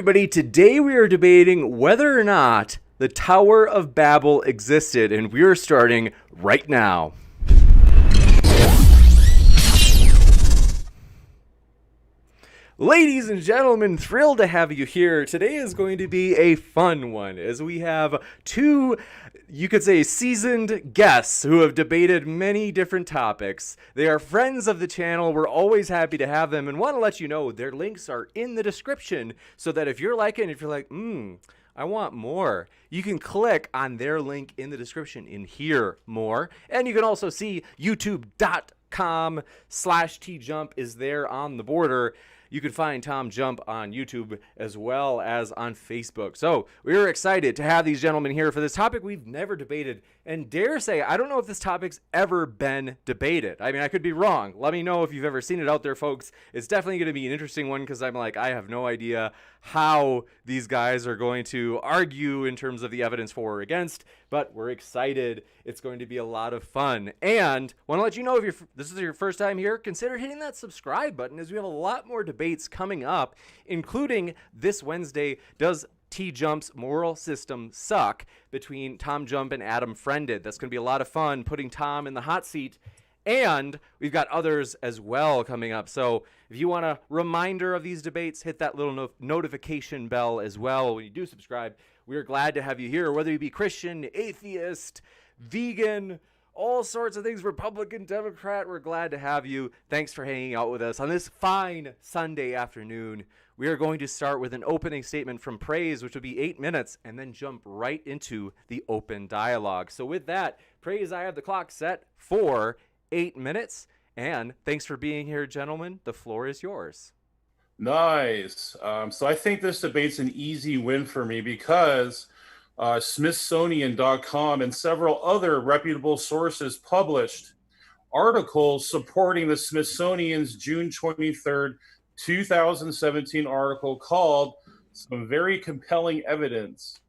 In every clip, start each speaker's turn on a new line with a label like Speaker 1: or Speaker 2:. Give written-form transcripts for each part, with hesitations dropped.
Speaker 1: everybody. Today we are debating whether or not the Tower of Babel existed, and we are starting right now. Ladies and gentlemen, thrilled to have you here. Today is going to be a fun one as we have two, you could say, seasoned guests who have debated many different topics. They are friends of the channel. We're always happy to have them and want to let you know their links are in the description so that if you're liking, if you're like, I want more, you can click on their link in the description and hear more. And you can also see youtube.com/TJump is there on the border. You can find TJump on YouTube as well as on Facebook. So we're excited to have these gentlemen here for this topic we've never debated. And dare say, I don't know if this topic's ever been debated. I mean, I could be wrong. Let me know if you've ever seen it out there, folks. It's definitely going to be an interesting one because I'm like, I have no idea how these guys are going to argue in terms of the evidence for or against. But we're excited. It's going to be a lot of fun. And want to let you know, if this is your first time here, consider hitting that subscribe button as we have a lot more debates coming up, including this Wednesday, does TJump's moral system suck, between TJump and Adam Friended. That's going to be a lot of fun, putting Tom in the hot seat. And we've got others as well coming up. So if you want a reminder of these debates, hit that little notification bell as well when you do subscribe. We're glad to have you here, whether you be Christian, atheist, vegan, all sorts of things, Republican, Democrat. We're glad to have you. Thanks for hanging out with us on this fine Sunday afternoon. We are going to start with an opening statement from Praise, which will be 8 minutes, and then jump right into the open dialogue. So with that, Praise, I have the clock set for 8 minutes. And thanks for being here, gentlemen. The floor is yours.
Speaker 2: Nice. So I think this debate's an easy win for me because Smithsonian.com and several other reputable sources published articles supporting the Smithsonian's June 23rd, 2017 article called "Some Very Compelling Evidence.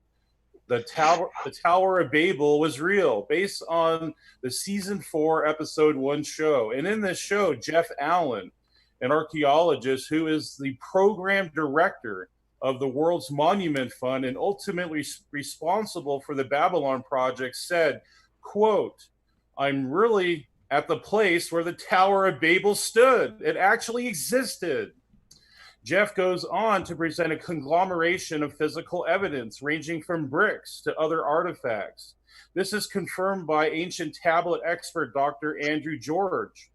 Speaker 2: The Tower of Babel was real," based on the season 4, episode 1 show. And in this show, Jeff Allen, an archaeologist who is the program director of the World's Monument Fund and ultimately responsible for the Babylon project, said, quote, "I'm really at the place where the Tower of Babel stood. It actually existed." Jeff goes on to present a conglomeration of physical evidence ranging from bricks to other artifacts. This is confirmed by ancient tablet expert Dr. Andrew George,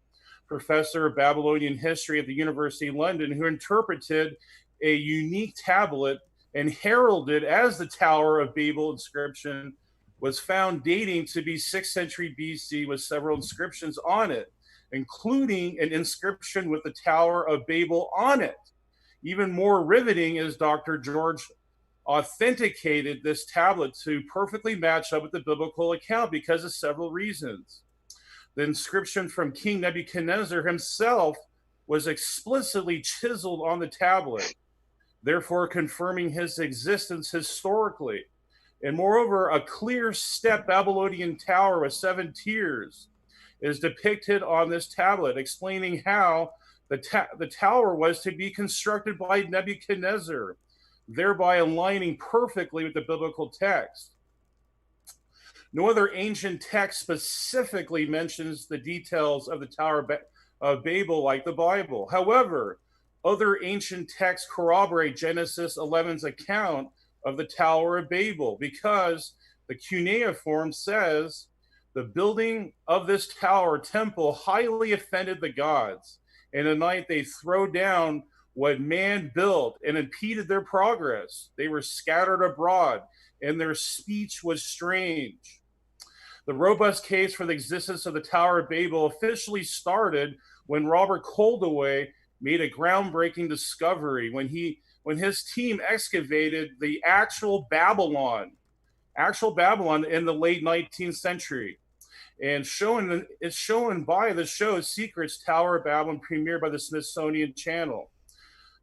Speaker 2: professor of Babylonian history at the University of London, who interpreted a unique tablet and heralded as the Tower of Babel inscription was found dating to be 6th century BC with several inscriptions on it, including an inscription with the Tower of Babel on it. Even more riveting is Dr. George authenticated this tablet to perfectly match up with the biblical account because of several reasons. The inscription from King Nebuchadnezzar himself was explicitly chiseled on the tablet, therefore confirming his existence historically. And moreover, a clear step Babylonian tower with 7 tiers is depicted on this tablet, explaining how the tower was to be constructed by Nebuchadnezzar, thereby aligning perfectly with the biblical text. No other ancient text specifically mentions the details of the Tower of Babel like the Bible. However, other ancient texts corroborate Genesis 11's account of the Tower of Babel because the cuneiform says, "The building of this tower temple highly offended the gods. In the night they throw down what man built and impeded their progress. They were scattered abroad, and their speech was strange." The robust case for the existence of the Tower of Babel officially started when Robert Koldewey made a groundbreaking discovery when his team excavated the actual Babylon in the late 19th century. And it's shown by the show Secrets Tower of Babylon, premiered by the Smithsonian Channel.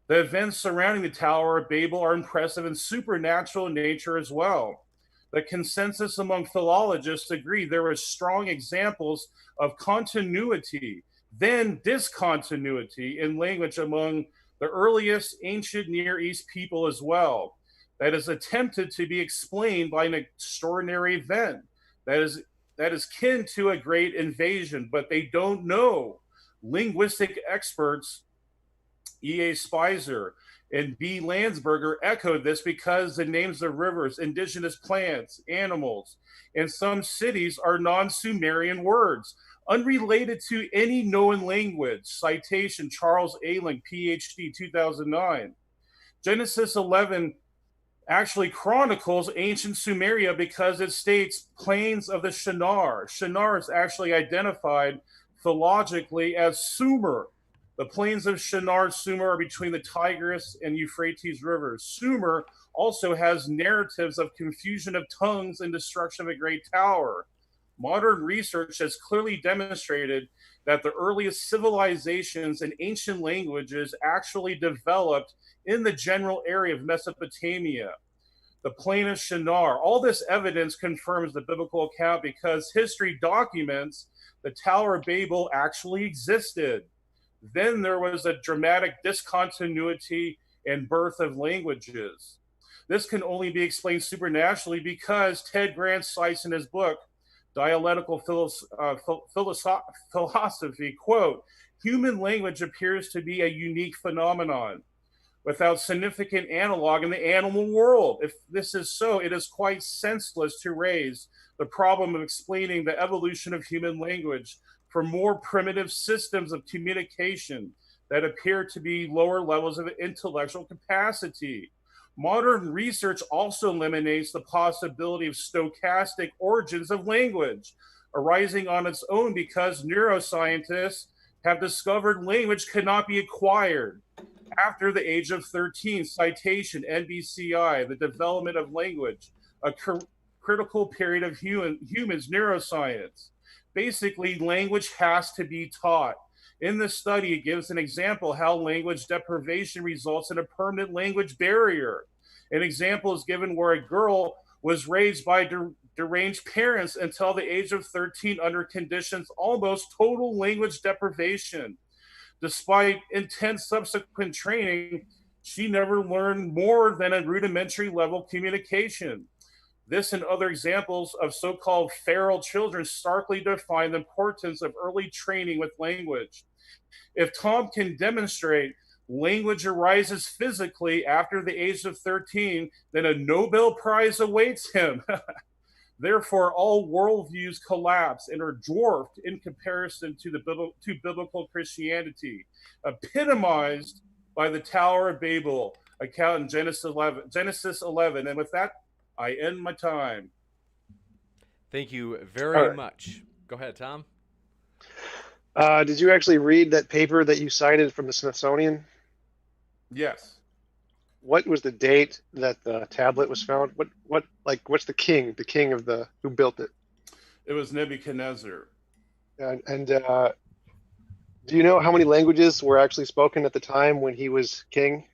Speaker 2: The events surrounding the Tower of Babel are impressive and supernatural in nature as well. The consensus among philologists agreed there were strong examples of continuity, then discontinuity in language among the earliest ancient Near East people as well, that is attempted to be explained by an extraordinary event that is kin to a great invasion, but they don't know. Linguistic experts E.A. Spicer and B. Landsberger echoed this because the names of rivers, indigenous plants, animals, and some cities are non Sumerian words, unrelated to any known language. Citation Charles Ailing, PhD, 2009. Genesis 11 actually chronicles ancient Sumeria because it states plains of the Shinar. Shinar is actually identified phylogically as Sumer. The plains of Shinar, Sumer are between the Tigris and Euphrates rivers. Sumer also has narratives of confusion of tongues and destruction of a great tower. Modern research has clearly demonstrated that the earliest civilizations and ancient languages actually developed in the general area of Mesopotamia, the plain of Shinar. All this evidence confirms the biblical account because history documents the Tower of Babel actually existed. Then there was a dramatic discontinuity and birth of languages. This can only be explained supernaturally because Ted Grant cites in his book, Dialectical Philosophy, quote, human language appears to be a unique phenomenon without significant analog in the animal world. If this is so, it is quite senseless to raise the problem of explaining the evolution of human language for more primitive systems of communication that appear to be lower levels of intellectual capacity. Modern research also eliminates the possibility of stochastic origins of language arising on its own because neuroscientists have discovered language cannot be acquired after the age of 13. Citation NBCI, The Development of Language, a critical period of humans neuroscience. Basically, language has to be taught. In this study, it gives an example how language deprivation results in a permanent language barrier. An example is given where a girl was raised by deranged parents until the age of 13 under conditions almost total language deprivation. Despite intense subsequent training, she never learned more than a rudimentary level communication. This and other examples of so-called feral children starkly define the importance of early training with language. If Tom can demonstrate language arises physically after the age of 13, then a Nobel Prize awaits him. Therefore, all worldviews collapse and are dwarfed in comparison to biblical Christianity, epitomized by the Tower of Babel account in Genesis 11. And with that, I end my time.
Speaker 1: Thank you very much. Go ahead, Tom.
Speaker 3: Did you actually read that paper that you cited from the Smithsonian?
Speaker 2: Yes.
Speaker 3: What was the date that the tablet was found? What's the king of who built it?
Speaker 2: It was Nebuchadnezzar.
Speaker 3: And do you know how many languages were actually spoken at the time when he was king?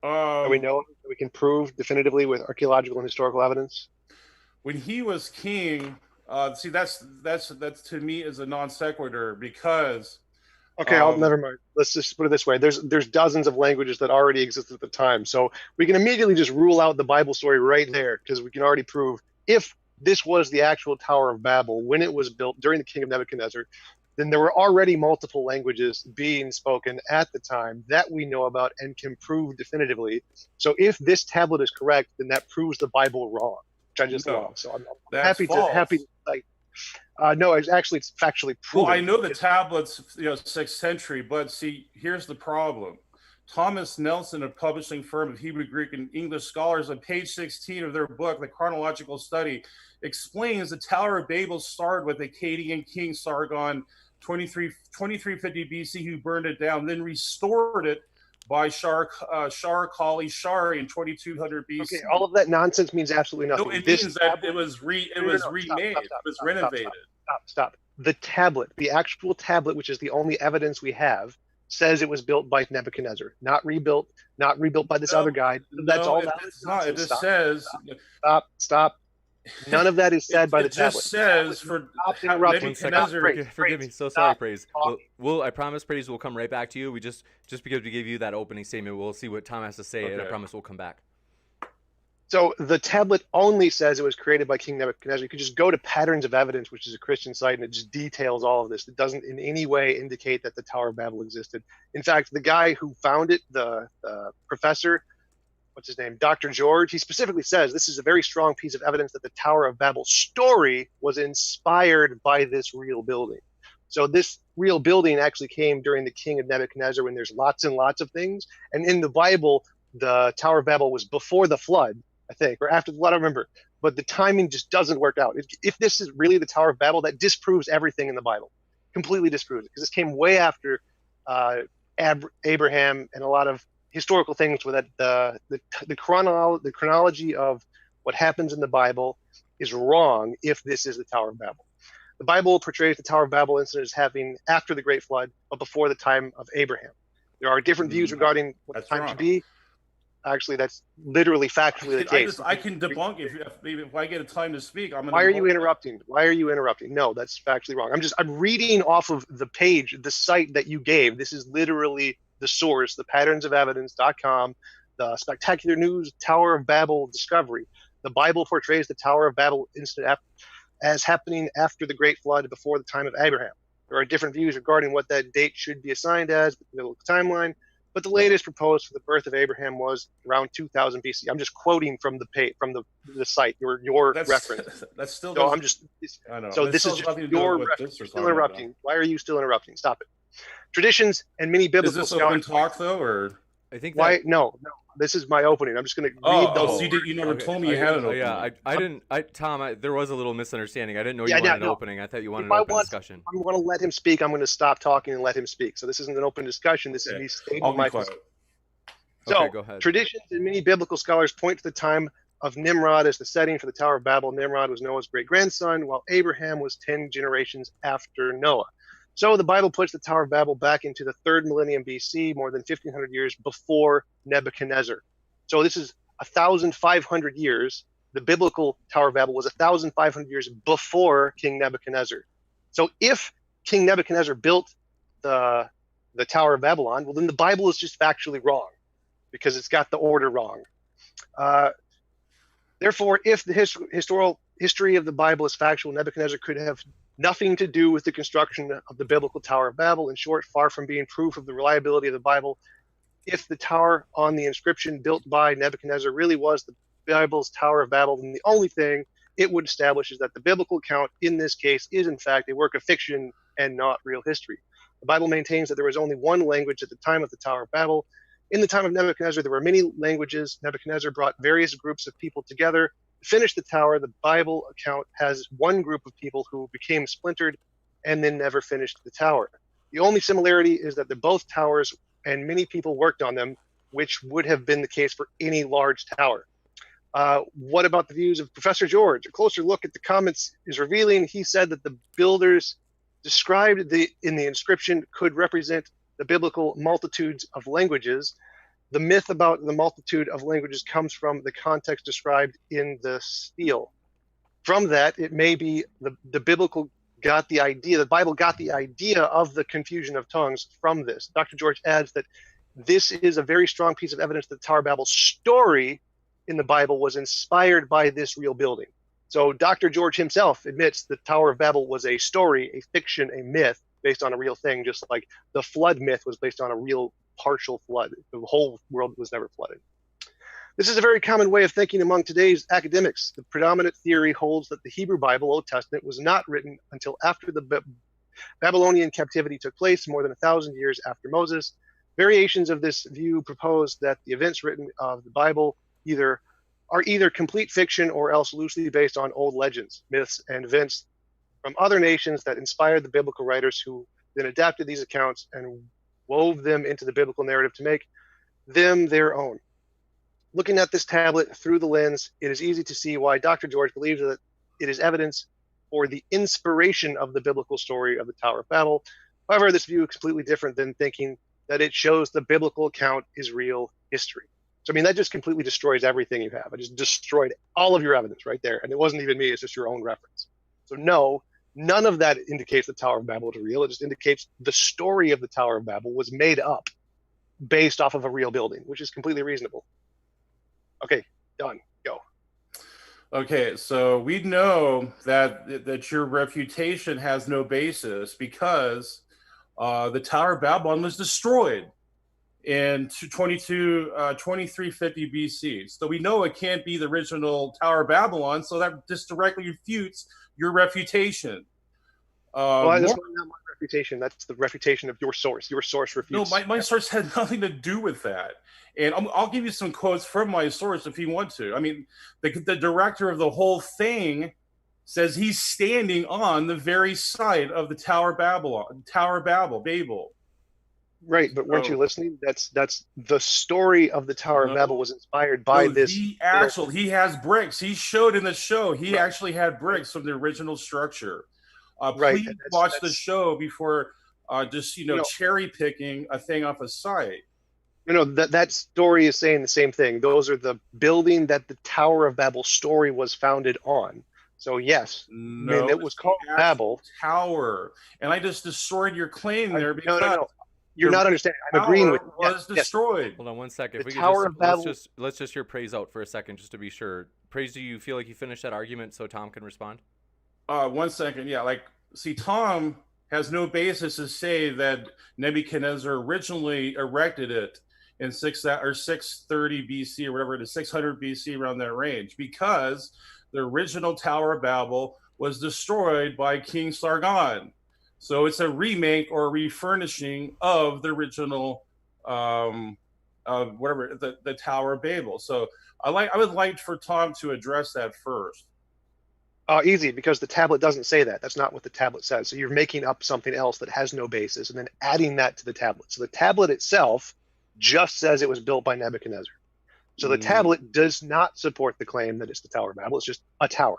Speaker 3: We know that we can prove definitively with archaeological and historical evidence.
Speaker 2: When he was king, see, that's to me is a non sequitur because.
Speaker 3: Okay, never mind. Let's just put it this way: there's dozens of languages that already existed at the time, so we can immediately just rule out the Bible story right there because we can already prove if this was the actual Tower of Babel when it was built during the king of Nebuchadnezzar, then there were already multiple languages being spoken at the time that we know about and can prove definitively. So if this tablet is correct, then that proves the Bible wrong, which I just love. So I'm happy to like. No, it's factually proven.
Speaker 2: Well, I know the tablets, 6th century, but see, here's the problem. Thomas Nelson, a publishing firm of Hebrew, Greek, and English scholars, on page 16 of their book, The Chronological Study, explains the Tower of Babel started with Akkadian king Sargon, 2350 BC, who burned it down, then restored it by Shar-Kali Shari in 2200 BC.
Speaker 3: Okay, all of that nonsense means absolutely nothing.
Speaker 2: No, it means that it was remade. It was renovated.
Speaker 3: Stop. The tablet, the actual tablet, which is the only evidence we have, says it was built by Nebuchadnezzar, not rebuilt by this other guy. That's all.
Speaker 2: It's not. It just says.
Speaker 3: Stop. None of that is said by the
Speaker 2: It just
Speaker 3: tablet.
Speaker 2: says for
Speaker 3: Stop interrupting.
Speaker 1: One second.
Speaker 2: Nebuchadnezzar.
Speaker 1: Forgive me. So
Speaker 3: Stop
Speaker 1: sorry, Praise.
Speaker 3: talking.
Speaker 1: We'll I promise, Praise, we'll come right back to you. We just because we gave you that opening statement, we'll see what Tom has to say, and I
Speaker 2: Okay.
Speaker 1: promise we'll come back.
Speaker 3: So the tablet only says it was created by King Nebuchadnezzar. You could just go to Patterns of Evidence, which is a Christian site, and it just details all of this. It doesn't in any way indicate that the Tower of Babel existed. In fact, the guy who found it, the professor, what's his name, Dr. George, he specifically says this is a very strong piece of evidence that the Tower of Babel story was inspired by this real building. So this real building actually came during the king of Nebuchadnezzar when there's lots and lots of things. And in the Bible, the Tower of Babel was before the flood, I think, or after the flood, I don't remember. But the timing just doesn't work out. If this is really the Tower of Babel, that disproves everything in the Bible. Completely disproves it. Because this came way after Abraham and a lot of historical things with that the chronology of what happens in the Bible is wrong if this is the Tower of Babel. The Bible portrays the Tower of Babel incident as having after the Great Flood, but before the time of Abraham. There are different views regarding what the time should be. Actually, that's literally factually the case.
Speaker 2: I can debunk if I get a time to speak.
Speaker 3: Why are you interrupting? Why are you interrupting? No, that's factually wrong. I'm reading off of the page, the site that you gave. This is literally the source, the patternsofevidence.com, the spectacular news, Tower of Babel discovery. The Bible portrays the Tower of Babel incident as happening after the Great Flood, before the time of Abraham. There are different views regarding what that date should be assigned as, the biblical timeline, but the latest proposed for the birth of Abraham was around 2000 BC. I'm just quoting from the site, your reference.
Speaker 2: That's still.
Speaker 3: So I'm just.
Speaker 2: I know.
Speaker 3: So this is just your reference. You're still interrupting. Why are you still interrupting? Stop it. Traditions and many biblical
Speaker 2: scholars. Is this open talk though, or
Speaker 1: I think
Speaker 3: why? No. This is my opening. I'm just going to read the whole.
Speaker 2: So you never told me you had an opening.
Speaker 1: Yeah, I didn't. Tom, there was a little misunderstanding. I didn't know you wanted an opening. I thought you wanted an open discussion.
Speaker 3: I'm going to let him speak. I'm going to stop talking and let him speak. So this isn't an open discussion. This is me stating my position. So,
Speaker 1: go ahead.
Speaker 3: Traditions and many biblical scholars point to the time of Nimrod as the setting for the Tower of Babel. Nimrod was Noah's great-grandson, while Abraham was 10 generations after Noah. So the Bible puts the Tower of Babel back into the 3rd millennium BC, more than 1,500 years before Nebuchadnezzar. So this is 1,500 years. The biblical Tower of Babel was 1,500 years before King Nebuchadnezzar. So if King Nebuchadnezzar built the Tower of Babylon, well, then the Bible is just factually wrong because it's got the order wrong. Therefore, if the historical history of the Bible is factual, Nebuchadnezzar could have nothing to do with the construction of the biblical Tower of Babel. In short, far from being proof of the reliability of the Bible, if the tower on the inscription built by Nebuchadnezzar really was the Bible's Tower of Babel, then the only thing it would establish is that the biblical account in this case is in fact a work of fiction and not real history. The Bible maintains that there was only one language at the time of the Tower of Babel. In the time of Nebuchadnezzar, there were many languages. Nebuchadnezzar brought various groups of people together to finish the tower. The Bible account has one group of people who became splintered and then never finished the tower. The only similarity is that they're both towers and many people worked on them, which would have been the case for any large tower. What about the views of Professor George? A closer look at the comments is revealing. He said that the builders described in the inscription could represent the biblical multitudes of languages. The myth about the multitude of languages comes from the context described in the stele. From that, it may be the Bible got the idea of the confusion of tongues from this. Dr. George adds that this is a very strong piece of evidence that the Tower of Babel story in the Bible was inspired by this real building. So Dr. George himself admits the Tower of Babel was a story, a fiction, a myth based on a real thing, just like the flood myth was based on a real partial flood. The whole world was never flooded. This is a very common way of thinking among today's academics. The predominant theory holds that the Hebrew Bible, Old Testament, was not written until after the Babylonian captivity took place, more than 1,000 years after Moses. Variations of this view propose that the events written of the Bible are either complete fiction or else loosely based on old legends, myths, and events from other nations that inspired the biblical writers, who then adapted these accounts and wove them into the biblical narrative to make them their own. Looking at this tablet through the lens, it is easy to see why Dr. George believes that it is evidence for the inspiration of the biblical story of the Tower of Babel. However, this view is completely different than thinking that it shows the biblical account is real history. So I mean, that just completely destroys everything you have. It just destroyed all of your evidence right there. And it wasn't even me, it's just your own reference. So no, none of that indicates the Tower of Babel is real. It just indicates the story of the Tower of Babel was made up based off of a real building, which is completely reasonable. Okay, done. Go.
Speaker 2: Okay, so we know that your refutation has no basis because the Tower of Babylon was destroyed in 2350 BC. So we know it can't be the original Tower of Babylon, so that just directly refutes your refutation.
Speaker 3: Well, that's not my refutation. That's the refutation of your source. Your source refutes.
Speaker 2: No, my source had nothing to do with that. And I'll give you some quotes from my source if you want to. I mean, the director of the whole thing says he's standing on the very site of the Tower of Babel.
Speaker 3: Right, but weren't you listening? That's the story of the Tower of Babel was inspired by this.
Speaker 2: He has bricks. He showed in the show. He actually had bricks from the original structure. Please watch the show before just cherry picking a thing off a site.
Speaker 3: That story is saying the same thing. Those are the building that the Tower of Babel story was founded on. So yes,
Speaker 2: no,
Speaker 3: it was called Babel
Speaker 2: Tower, and I just destroyed your claim there because
Speaker 3: no. You're not understanding. I'm agreeing with you.
Speaker 2: Was destroyed.
Speaker 1: Yes. Hold on 1 second.
Speaker 3: The Tower of Babel.
Speaker 1: Let's just hear Praise out for a second, just to be sure. Praise, do you feel like you finished that argument so Tom can respond?
Speaker 2: 1 second. Yeah, Tom has no basis to say that Nebuchadnezzar originally erected it in 630 BC or whatever it is, 600 BC, around that range, because the original Tower of Babel was destroyed by King Sargon. So it's a remake or a refurnishing of the original, the Tower of Babel. So I would like for Tom to address that first.
Speaker 3: Easy, because the tablet doesn't say that. That's not what the tablet says. So you're making up something else that has no basis and then adding that to the tablet. So the tablet itself just says it was built by Nebuchadnezzar. So the tablet does not support the claim that it's the Tower of Babel. It's just a tower.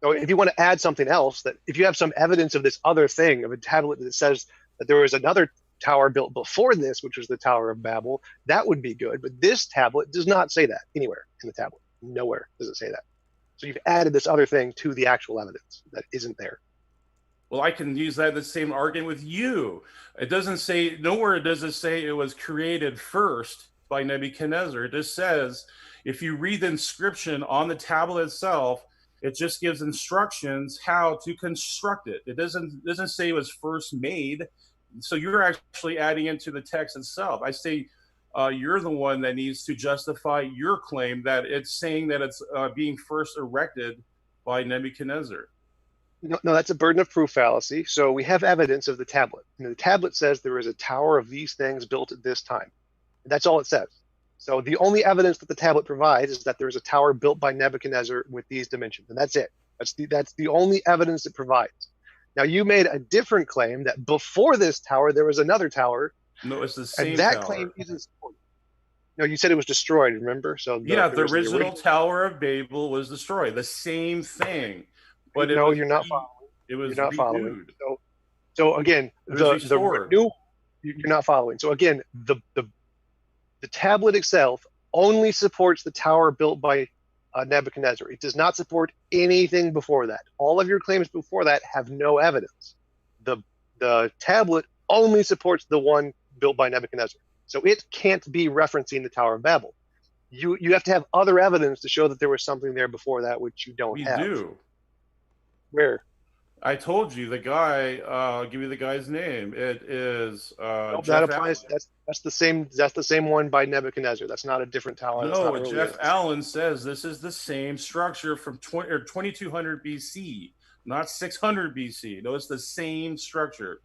Speaker 3: So if you want to add something else, that if you have some evidence of this other thing, of a tablet that says that there was another tower built before this, which was the Tower of Babel, that would be good. But this tablet does not say that anywhere in the tablet. Nowhere does it say that. So you've added this other thing to the actual evidence that isn't there.
Speaker 2: Well, I can use the same argument with you. It doesn't say, nowhere does it say it was created first by Nebuchadnezzar. It just says, if you read the inscription on the tablet itself, it just gives instructions how to construct it. It doesn't say it was first made. So you're actually adding into the text itself. I say you're the one that needs to justify your claim that it's saying that it's being first erected by Nebuchadnezzar.
Speaker 3: No, that's a burden of proof fallacy. So we have evidence of the tablet. And the tablet says there is a tower of these things built at this time. That's all it says. So the only evidence that the tablet provides is that there is a tower built by Nebuchadnezzar with these dimensions, and that's it. That's the only evidence it provides. Now, you made a different claim that before this tower there was another tower.
Speaker 2: No, it's the same.
Speaker 3: And that
Speaker 2: tower.
Speaker 3: claim isn't supported. No, you said it was destroyed. Remember? So
Speaker 2: the original Tower of Babel was destroyed. The same thing. But
Speaker 3: you're not following.
Speaker 2: It was
Speaker 3: you're not following. So again, you're not following. So again, the tablet itself only supports the tower built by Nebuchadnezzar. It does not support anything before that. All of your claims before that have no evidence. The tablet only supports the one built by Nebuchadnezzar. So it can't be referencing the Tower of Babel. You have to have other evidence to show that there was something there before that, which you don't have.
Speaker 2: We do.
Speaker 3: Where?
Speaker 2: I told you the guy. I'll give you the guy's name. It is.
Speaker 3: That applies. That's the same. That's the same one by Nebuchadnezzar. That's not a different tower.
Speaker 2: No, Jeff Allen says this is the same structure from 2200 BC, not 600 BC. No, it's the same structure.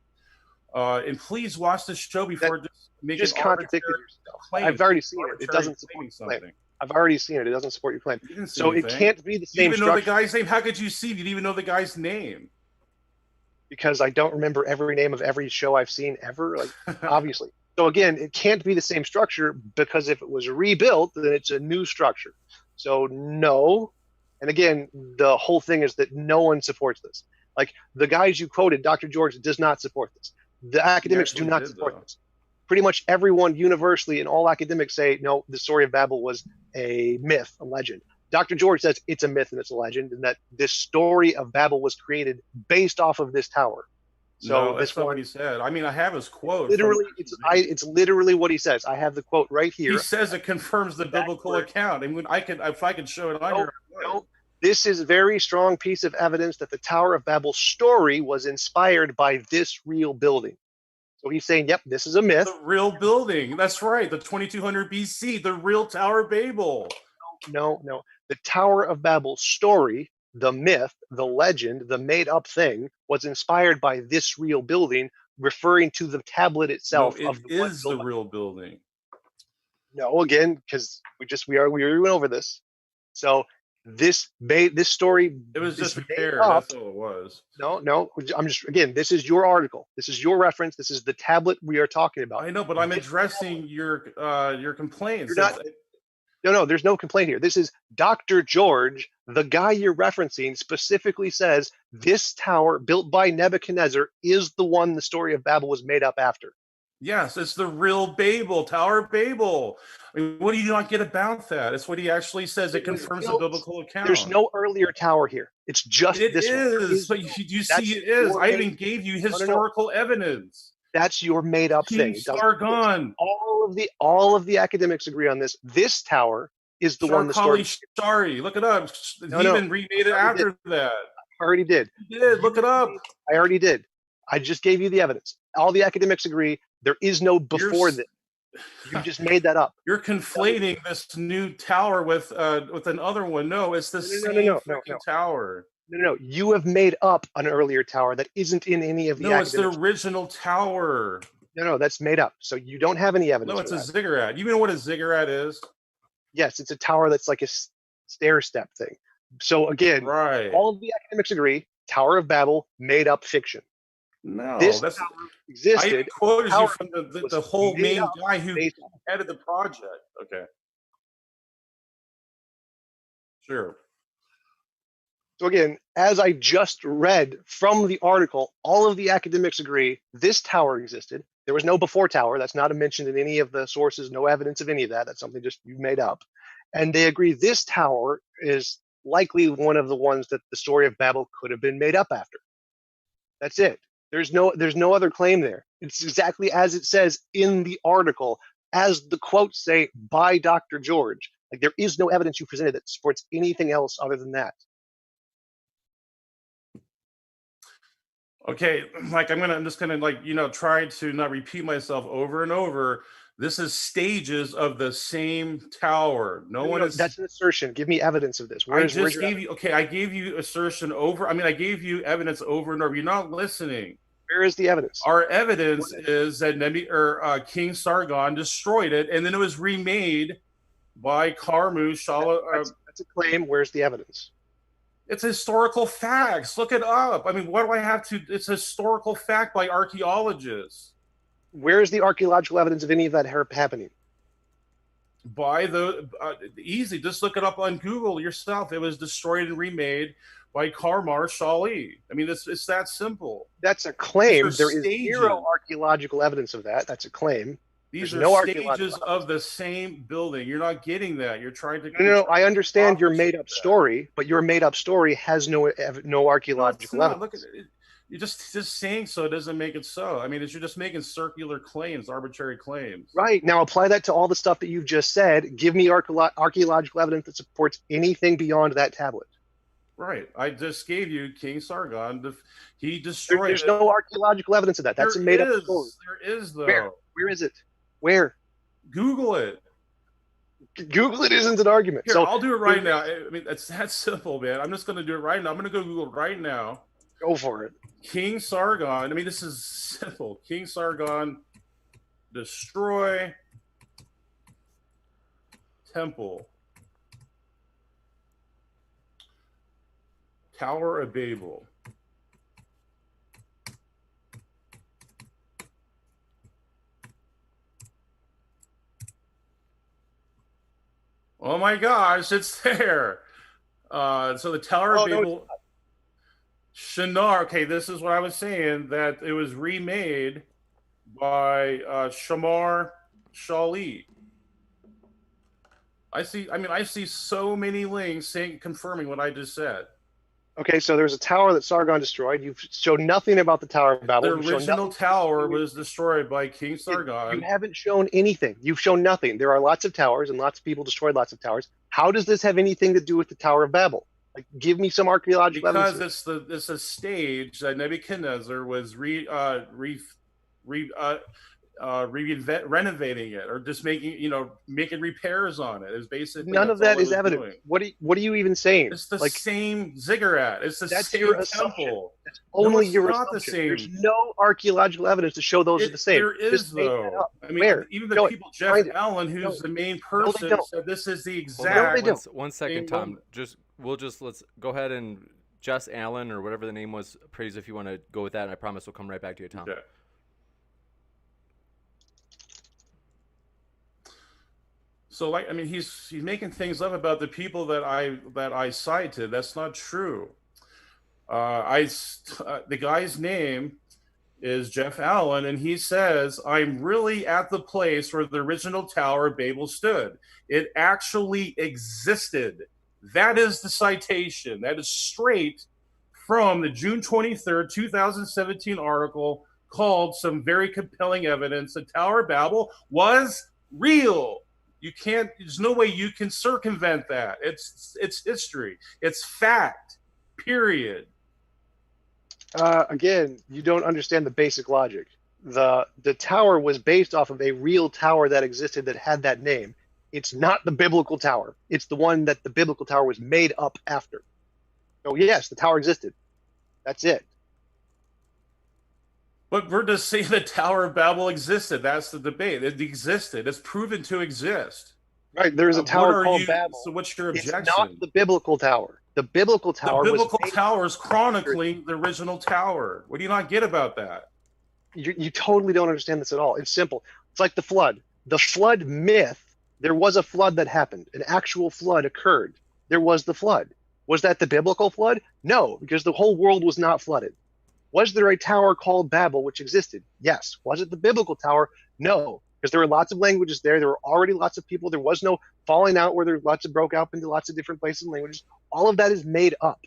Speaker 2: And please watch the show before
Speaker 3: just contradicting yourself. I've already seen it. It doesn't support something. I've already seen it. It doesn't support your claim. So it can't be the same.
Speaker 2: You even know the guy's name. How could you see? You didn't even know the guy's name.
Speaker 3: Because I don't remember every name of every show I've seen ever, obviously. So again, it can't be the same structure, because if it was rebuilt, then it's a new structure. So no. And again, the whole thing is that no one supports this. Like the guys you quoted, Dr. George does not support this. The academics do not support this. pretty much everyone universally and all academics say, no, the story of Babel was a myth, a legend. Dr. George says it's a myth and it's a legend, and that this story of Babel was created based off of this tower. So
Speaker 2: no,
Speaker 3: this
Speaker 2: that's not
Speaker 3: one,
Speaker 2: what he said. I mean, I have his quote.
Speaker 3: literally, it's literally what he says. I have the quote right here.
Speaker 2: He says it confirms the biblical account. I mean, if I could show it on here.
Speaker 3: No, this is a very strong piece of evidence that the Tower of Babel story was inspired by this real building. So he's saying, yep, this is a myth.
Speaker 2: The real building. That's right. The 2200 BC, the real Tower of Babel.
Speaker 3: No. The Tower of Babel story, the myth, the legend, the made up thing was inspired by this real building, referring to the tablet itself.
Speaker 2: No, it is the real building.
Speaker 3: No, again, because we went over this. So this story.
Speaker 2: It was just repaired. That's all it was.
Speaker 3: No. I'm just, again, this is your article. This is your reference. This is the tablet we are talking about.
Speaker 2: I know, but I'm addressing your complaints.
Speaker 3: No, there's no complaint here. This is Dr. George, the guy you're referencing, specifically says this tower built by Nebuchadnezzar is the one the story of Babel was made up after.
Speaker 2: Yes, it's the real Babel, Tower of Babel. I mean, what do you not get about that? It's what he actually says. It confirms the biblical account.
Speaker 3: There's no earlier tower here. It's just this one.
Speaker 2: It is, but you see it is. I even gave you historical evidence.
Speaker 3: That's your made up thing.
Speaker 2: Sargon.
Speaker 3: All of the academics agree on this. This tower is the one the story.
Speaker 2: Sorry, look it up. He even remade it after that.
Speaker 3: I already did.
Speaker 2: You did. Look it up.
Speaker 3: I already did. I just gave you the evidence. All the academics agree there is no before this. You just made that up.
Speaker 2: You're conflating this new tower with another one. No, it's the same tower.
Speaker 3: No. You have made up an earlier tower that isn't in any of the.
Speaker 2: No, it's the original tower.
Speaker 3: No, that's made up. So you don't have any evidence.
Speaker 2: No, it's a ziggurat. You know what a ziggurat is?
Speaker 3: Yes, it's a tower that's like a stair step thing. So again,
Speaker 2: right.
Speaker 3: All of the academics agree. Tower of Babel, made up fiction.
Speaker 2: No,
Speaker 3: this tower existed.
Speaker 2: I quoted you from the whole main guy who headed the project. Okay. Sure.
Speaker 3: So again, as I just read from the article, all of the academics agree this tower existed. There was no before tower. That's not mentioned in any of the sources. No evidence of any of that. That's something just you made up. And they agree this tower is likely one of the ones that the story of Babel could have been made up after. That's it. There's no other claim there. It's exactly as it says in the article, as the quotes say by Dr. George. Like, there is no evidence you presented that supports anything else other than that.
Speaker 2: Okay, like I'm just gonna try to not repeat myself over and over. This is stages of the same tower. That's
Speaker 3: an assertion. Give me evidence of this.
Speaker 2: I gave you assertion over. I mean, I gave you evidence over and over. You're not listening.
Speaker 3: Where is the evidence?
Speaker 2: Our evidence is that King Sargon destroyed it, and then it was remade by Karmu Shala.
Speaker 3: That's a claim. Where's the evidence?
Speaker 2: It's historical facts. Look it up. I mean, what do I have to? It's historical fact by archaeologists.
Speaker 3: Where is the archaeological evidence of any of that happening?
Speaker 2: By easy. Just look it up on Google yourself. It was destroyed and remade by Karmar Shali. I mean, it's that simple.
Speaker 3: That's a claim. There is zero archaeological evidence of that. That's a claim.
Speaker 2: These are stages of the same building. You're not getting that. You're trying to.
Speaker 3: No, I understand your made-up story, but your made-up story has no archaeological evidence.
Speaker 2: Look at it. You're just saying so doesn't make it so. I mean, you're just making circular claims, arbitrary claims.
Speaker 3: Right. Now apply that to all the stuff that you've just said. Give me archaeological evidence that supports anything beyond that tablet.
Speaker 2: Right. I just gave you King Sargon. He destroyed
Speaker 3: There's no archaeological evidence of that. That's a made-up story.
Speaker 2: There is, though.
Speaker 3: Where is it? Where?
Speaker 2: Google it.
Speaker 3: Google it isn't an argument.
Speaker 2: Here, I'll do it right now. I mean, it's that simple, man. I'm just going to do it right now. I'm going to go Google it right now.
Speaker 3: Go for it.
Speaker 2: King Sargon. I mean, this is simple. King Sargon destroy temple. Tower of Babel. Oh my gosh, it's there. So the Tower of Babel. Shinar. Okay, this is what I was saying, that it was remade by Shamar Shali. I see so many links confirming what I just said.
Speaker 3: Okay, so there's a tower that Sargon destroyed. You've showed nothing about the Tower of Babel.
Speaker 2: The original tower was destroyed by King Sargon.
Speaker 3: You haven't shown anything. You've shown nothing. There are lots of towers, and lots of people destroyed lots of towers. How does this have anything to do with the Tower of Babel? Like, give me some archaeological evidence.
Speaker 2: Because it's a stage that Nebuchadnezzar was renovating it, or just making repairs on it. Is basically
Speaker 3: none of that is evidence. Doing. What are you even saying?
Speaker 2: It's the same ziggurat. It's the same temple.
Speaker 3: That's only
Speaker 2: no,
Speaker 3: your
Speaker 2: not
Speaker 3: assumption.
Speaker 2: the same.
Speaker 3: There's no archaeological evidence to show those are the same.
Speaker 2: There is though. I mean,
Speaker 3: Where?
Speaker 2: even the people, Jeff Allen, who's the main person, said this is the exact.
Speaker 1: No, one second, Tom. Let's go ahead and Jess Allen or whatever the name was. Praise if you want to go with that. And I promise we'll come right back to you, Tom.
Speaker 2: Okay. So, he's making things up about the people that I cited. That's not true. The guy's name is Jeff Allen, and he says, "I'm really at the place where the original Tower of Babel stood. It actually existed." That is the citation. That is straight from the June 23rd, 2017 article called "Some Very Compelling Evidence the Tower of Babel Was Real." There's no way you can circumvent that. It's history. It's fact, period.
Speaker 3: Again, you don't understand the basic logic. The tower was based off of a real tower that existed that had that name. It's not the biblical tower. It's the one that the biblical tower was made up after. So yes, the tower existed. That's it.
Speaker 2: But we're just saying the Tower of Babel existed. That's the debate. It existed. It's proven to exist.
Speaker 3: Right. There's a tower called Babel.
Speaker 2: So what's your objection?
Speaker 3: It's not the biblical tower. The biblical tower.
Speaker 2: The biblical tower is chronicling the original tower. What do you not get about that?
Speaker 3: You totally don't understand this at all. It's simple. It's like the flood. The flood myth. There was a flood that happened. An actual flood occurred. There was the flood. Was that the biblical flood? No, because the whole world was not flooded. Was there a tower called Babel which existed? Yes. Was it the biblical tower? No, because there were lots of languages there. There were already lots of people. There was no falling out where there lots of broke out into lots of different places and languages. All of that is made up.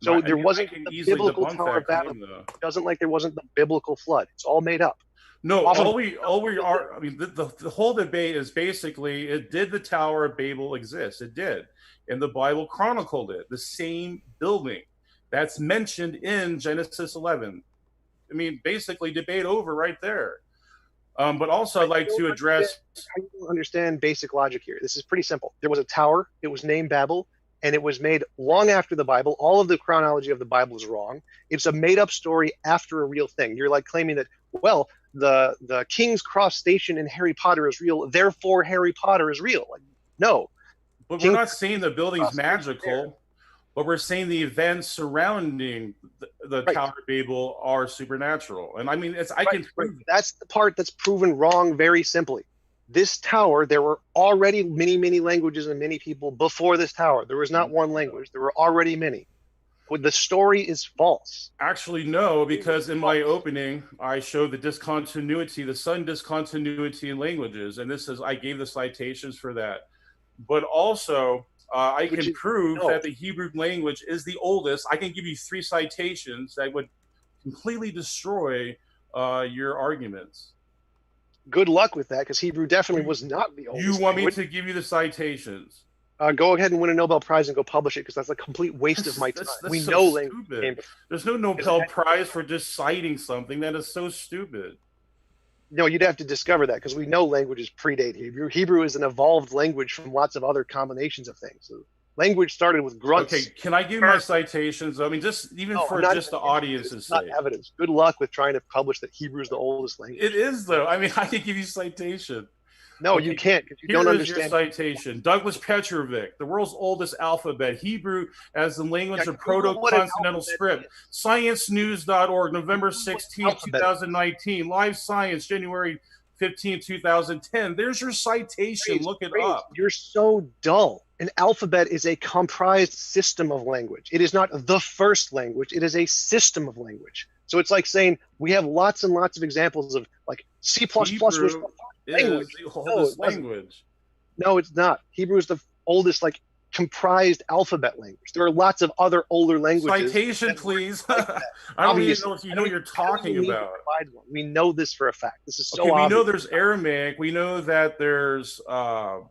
Speaker 3: So there wasn't the biblical Tower of Babel. It doesn't like there wasn't the biblical flood. It's all made up.
Speaker 2: No, all we are. I mean, the whole debate is basically: did the Tower of Babel exist? It did, and the Bible chronicled it. The same building that's mentioned in Genesis 11. I mean, basically, debate over right there. But also, I'd like to address.
Speaker 3: I don't understand basic logic here. This is pretty simple. There was a tower. It was named Babel, and it was made long after the Bible. All of the chronology of the Bible is wrong. It's a made-up story after a real thing. You're like claiming that, well, the King's Cross Station in Harry Potter is real, therefore Harry Potter is real. Like, no.
Speaker 2: But we're not saying the building's magical. But we're saying the events surrounding the Tower of Babel are supernatural. And I mean,
Speaker 3: that's the part that's proven wrong very simply. This tower, there were already many, many languages and many people before this tower. There was not one language. There were already many. The story is false.
Speaker 2: Actually, no, because in my opening, I showed the sudden discontinuity in languages. And I gave the citations for that. But also, I can prove that the Hebrew language is the oldest. I can give you 3 citations that would completely destroy your arguments.
Speaker 3: Good luck with that, because Hebrew definitely was not the oldest.
Speaker 2: You want me to give you the citations?
Speaker 3: Go ahead and win a Nobel Prize and go publish it, because that's a complete waste of my time. We know language.
Speaker 2: There's no Nobel Prize for just citing something. That is so stupid.
Speaker 3: No, you'd have to discover that, because we know languages predate Hebrew. Hebrew is an evolved language from lots of other combinations of things. So language started with grunts.
Speaker 2: Okay, can I give you my citations? I mean, just the audience's sake.
Speaker 3: Not evidence. Good luck with trying to publish that Hebrew is the oldest language.
Speaker 2: It is, though. I mean, I can give you citation.
Speaker 3: No, you can't, because you don't understand.
Speaker 2: Here's your citation. Douglas Petrovic, the world's oldest alphabet, Hebrew as the language of Proto-Consonantal script. ScienceNews.org, November 16, 2019. Live Science, January 15, 2010. There's your citation. Look it up.
Speaker 3: You're so dull. An alphabet is a comprised system of language. It is not the first language. It is a system of language. So it's like saying we have lots and lots of examples of like C++ was
Speaker 2: Hebrew
Speaker 3: the
Speaker 2: is
Speaker 3: language.
Speaker 2: the oldest
Speaker 3: No, it wasn't.
Speaker 2: language.
Speaker 3: No, it's not. Hebrew is the oldest, like, comprised alphabet language. There are lots of other older languages.
Speaker 2: Citation, please.
Speaker 3: Like
Speaker 2: I
Speaker 3: that.
Speaker 2: don't even
Speaker 3: Obviously,
Speaker 2: know if you
Speaker 3: I
Speaker 2: know
Speaker 3: don't
Speaker 2: what
Speaker 3: even,
Speaker 2: you're
Speaker 3: I don't
Speaker 2: talking
Speaker 3: even need to
Speaker 2: about.
Speaker 3: provide one. We know this for a fact. This is so
Speaker 2: Okay, we know
Speaker 3: obvious.
Speaker 2: there's Aramaic. We know that there's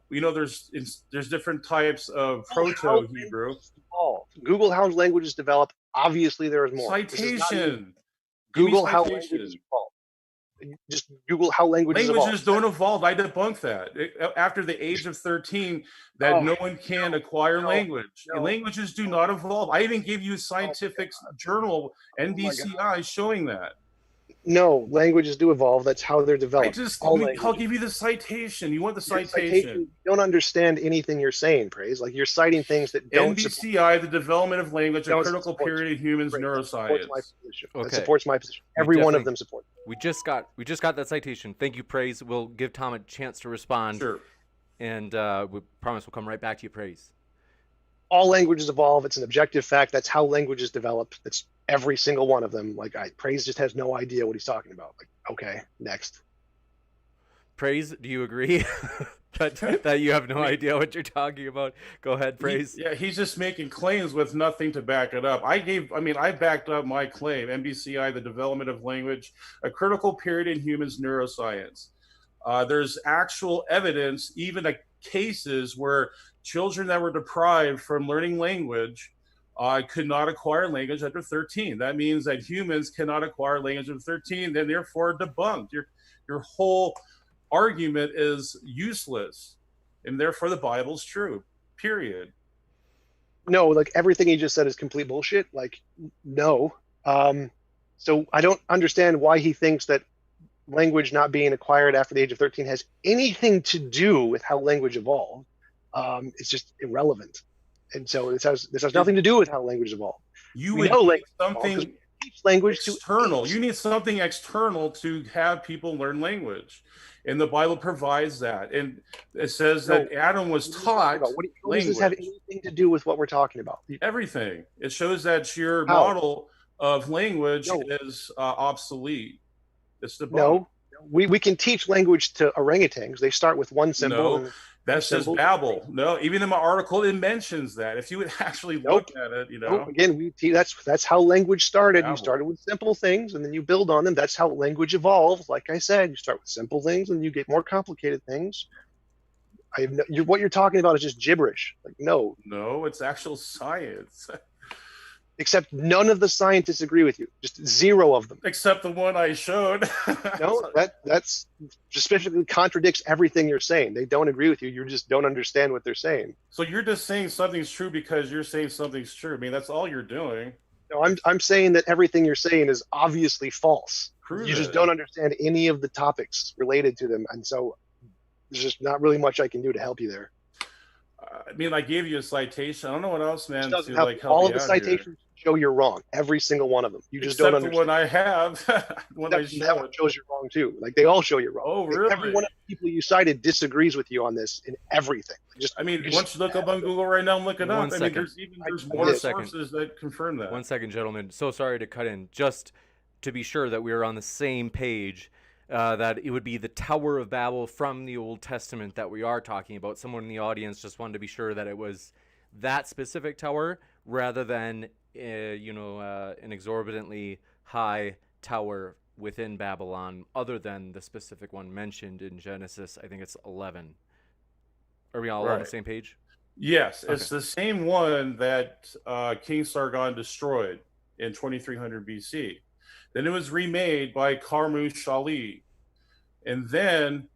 Speaker 2: there's different types of
Speaker 3: How
Speaker 2: Proto-Hebrew.
Speaker 3: languages evolve. Google how languages develop. Obviously, there is more. This is not even
Speaker 2: Citation. Give me
Speaker 3: Google how languages
Speaker 2: citation.
Speaker 3: evolve. Just Google how languages evolve.
Speaker 2: Languages don't evolve. I debunked that. After the age of 13, that
Speaker 3: Oh,
Speaker 2: no one can acquire
Speaker 3: no,
Speaker 2: language.
Speaker 3: no,
Speaker 2: Languages do not evolve. I even gave you a scientific journal,
Speaker 3: oh my God.
Speaker 2: NBCI, showing that.
Speaker 3: No, languages do evolve. That's how they're developed. All
Speaker 2: I'll
Speaker 3: languages.
Speaker 2: give you the citation. You want the
Speaker 3: Your
Speaker 2: citation?
Speaker 3: citation, you don't understand anything you're saying, Praise. Like, you're citing things that don't support,
Speaker 2: NBCI, the development of language, a
Speaker 3: don't
Speaker 2: critical
Speaker 3: support
Speaker 2: period in humans
Speaker 3: Praise. That supports my
Speaker 2: neuroscience.
Speaker 3: position.
Speaker 1: Okay.
Speaker 3: That supports my position.
Speaker 1: We
Speaker 3: Every one of
Speaker 1: definitely-
Speaker 3: them support.
Speaker 1: We just got that citation. Thank you, Praise. We'll give Tom a chance to respond.
Speaker 2: Sure.
Speaker 1: And we promise we'll come right back to you, Praise.
Speaker 3: All languages evolve. It's an objective fact. That's how languages develop. That's every single one of them. Like, Praise just has no idea what he's talking about. Like, okay, next.
Speaker 1: Praise, do you agree that you have no idea what you're talking about? Go ahead, Praise.
Speaker 2: He's just making claims with nothing to back it up. I backed up my claim. NBCI, the development of language, a critical period in humans neuroscience. There's actual evidence, even cases where children that were deprived from learning language could not acquire language under 13. That means that humans cannot acquire language under 13, then therefore debunked. Your whole argument is useless, and therefore the Bible's true, period.
Speaker 3: No, like, everything he just said is complete bullshit. Like, no. So I don't understand why he thinks that language not being acquired after the age of 13 has anything to do with how language evolved. It's just irrelevant. And so this has nothing to do with how language evolved.
Speaker 2: You
Speaker 3: We
Speaker 2: would
Speaker 3: know
Speaker 2: need
Speaker 3: language
Speaker 2: something
Speaker 3: teach language
Speaker 2: external.
Speaker 3: to
Speaker 2: You need something external to have people learn language. And the Bible provides that. And it says that Adam was taught
Speaker 3: what
Speaker 2: language.
Speaker 3: does this have anything to do with what we're talking about?
Speaker 2: Everything. It shows that your
Speaker 3: How?
Speaker 2: model of language
Speaker 3: No.
Speaker 2: is obsolete. It's the
Speaker 3: No, we can teach language to orangutans. They start with one symbol.
Speaker 2: No, that's just Babel. No, even in my article, it mentions that. If you would actually look at it,
Speaker 3: Again, that's how language started.
Speaker 2: Babel.
Speaker 3: You started with simple things, and then you build on them. That's how language evolves. Like I said, you start with simple things, and you get more complicated things. What you're talking about is just gibberish. Like, no,
Speaker 2: it's actual science.
Speaker 3: Except none of the scientists agree with you. Just zero of them.
Speaker 2: Except the one I showed.
Speaker 3: No, that's specifically contradicts everything you're saying. They don't agree with you. You just don't understand what they're saying.
Speaker 2: So you're just saying something's true because you're saying something's true. I mean, that's all you're doing.
Speaker 3: No, I'm saying that everything you're saying is obviously false.
Speaker 2: Prove
Speaker 3: You just
Speaker 2: it.
Speaker 3: don't understand any of the topics related to them, and so there's just not really much I can do to help you there.
Speaker 2: I mean, I gave you a citation. I don't know what else, man, to
Speaker 3: Help.
Speaker 2: like help
Speaker 3: All
Speaker 2: you
Speaker 3: of the
Speaker 2: out
Speaker 3: citations
Speaker 2: here.
Speaker 3: show you're wrong. Every single one of them. You just
Speaker 2: Except
Speaker 3: don't
Speaker 2: the
Speaker 3: understand.
Speaker 2: one I have. When I
Speaker 3: That
Speaker 2: showed.
Speaker 3: one shows you're wrong too. Like, they all show you're wrong.
Speaker 2: Oh,
Speaker 3: Like,
Speaker 2: really?
Speaker 3: every one of the people you cited disagrees with you on this in everything.
Speaker 2: I mean, once you look up on Google right now and look it up,
Speaker 1: One
Speaker 2: I mean,
Speaker 1: second.
Speaker 2: there's
Speaker 3: I
Speaker 2: more
Speaker 3: did.
Speaker 2: sources that confirm that.
Speaker 1: 1 second, gentlemen. So sorry to cut in. Just to be sure that we are on the same page, that it would be the Tower of Babel from the Old Testament that we are talking about. Someone in the audience just wanted to be sure that it was that specific tower rather than, an exorbitantly high tower within Babylon, other than the specific one mentioned in Genesis. I think it's 11. Are we all on the
Speaker 2: Right.
Speaker 1: same page?
Speaker 2: Yes,
Speaker 1: Okay.
Speaker 2: it's the same one that King Sargon destroyed in 2300 BC. Then it was remade by Karmu-Shali. And then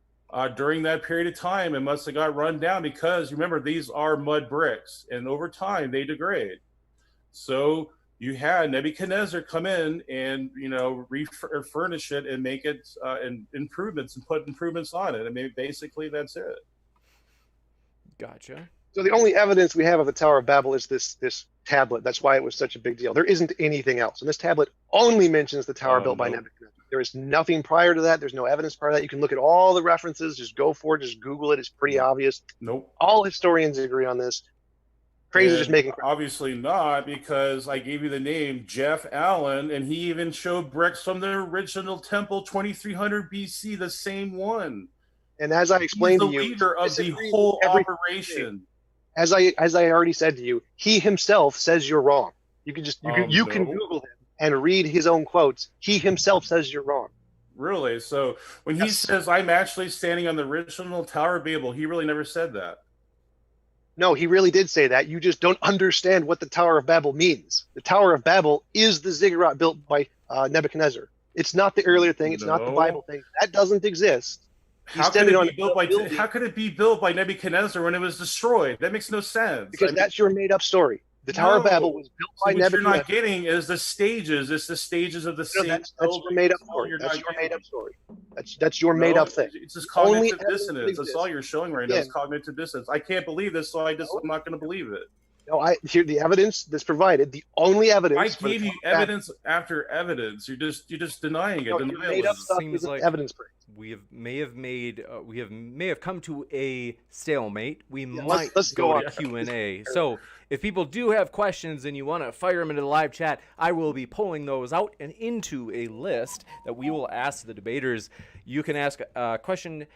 Speaker 2: during that period of time, it must have got run down because, remember, these are mud bricks. And over time, they degrade. So you had Nebuchadnezzar come in and, refurnish it and make it and improvements and put improvements on it. I mean, basically, that's it.
Speaker 1: Gotcha.
Speaker 3: So the only evidence we have of the Tower of Babel is this tablet. That's why it was such a big deal. There isn't anything else. And this tablet only mentions the tower built by Nebuchadnezzar. There is nothing prior to that. There's no evidence prior to that. You can look at all the references. Just go for it. Just Google it. It's pretty obvious.
Speaker 2: Nope.
Speaker 3: All historians agree on this. Crazy,
Speaker 2: And
Speaker 3: just making.
Speaker 2: obviously not, because I gave you the name Jeff Allen, and he even showed bricks from the original temple, 2300 BC, the same one.
Speaker 3: And as I
Speaker 2: He's
Speaker 3: explained
Speaker 2: the
Speaker 3: to you,
Speaker 2: leader of the
Speaker 3: disagrees with
Speaker 2: whole
Speaker 3: everything.
Speaker 2: operation.
Speaker 3: As I already said to you, he himself says you're wrong. You can just you can
Speaker 2: No.
Speaker 3: Google him and read his own quotes. He himself says you're wrong.
Speaker 2: Really? So when he says I'm actually standing on the original Tower of Babel, he really never said that.
Speaker 3: No, he really did say that. You just don't understand what the Tower of Babel means. The Tower of Babel is the ziggurat built by Nebuchadnezzar. It's not the earlier thing. It's not the Bible thing. That doesn't exist.
Speaker 2: How could it be built by Nebuchadnezzar when it was destroyed? That makes no sense.
Speaker 3: Because that's your made up story. The Tower of Babel was built by Nebuchadnezzar.
Speaker 2: What you're not getting is the stages. It's the stages of the same.
Speaker 3: That's your made up story. That's your made up story. That's your made up thing.
Speaker 2: It's just cognitive dissonance. That's all you're showing right now. Is cognitive dissonance. I can't believe this, so I'm not going to believe it.
Speaker 3: No, hear the evidence that's provided. The only evidence.
Speaker 2: I gave you evidence after evidence. You're just denying it.
Speaker 3: No, made up stuff
Speaker 1: seems like
Speaker 3: evidence.
Speaker 1: We may have come to a stalemate. We might
Speaker 3: let's
Speaker 1: go to Q&A. So if people do have questions and you want to fire them into the live chat, I will be pulling those out and into a list that we will ask the debaters. You can ask a question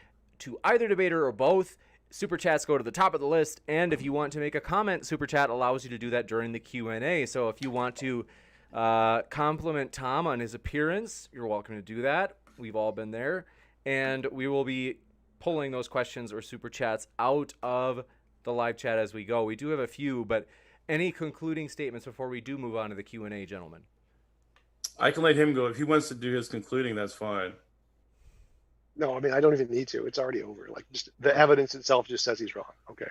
Speaker 1: to either debater or both. Super chats go to the top of the list, and if you want to make a comment, super chat allows you to do that during the Q&A. So if you want to compliment Tom on his appearance, you're welcome to do that. We've all been there, and we will be pulling those questions or super chats out of the live chat as we go. We do have a few, but any concluding statements before we do move on to the Q&A, gentlemen?
Speaker 2: I can let him go. If he wants to do his concluding, that's fine.
Speaker 3: No, I mean, I don't even need to. It's already over. Like, just the evidence itself just says he's wrong. Okay.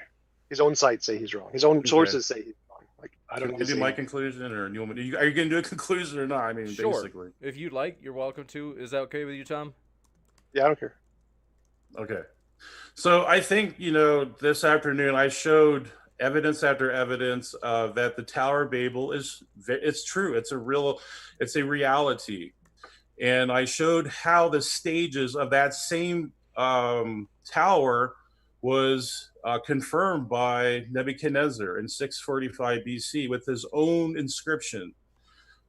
Speaker 3: His own sites say he's wrong. His own sources say he's wrong. Like, I don't know.
Speaker 2: Do my conclusion, or you want me to, are you going to do a conclusion or not? I mean,
Speaker 1: sure.
Speaker 2: Basically.
Speaker 1: If you'd like, you're welcome to. Is that okay with you, Tom?
Speaker 3: Yeah, I don't care.
Speaker 2: Okay. So I think, this afternoon I showed evidence after evidence that the Tower of Babel it's true. It's a reality. And I showed how the stages of that same tower was confirmed by Nebuchadnezzar in 645 BC with his own inscription.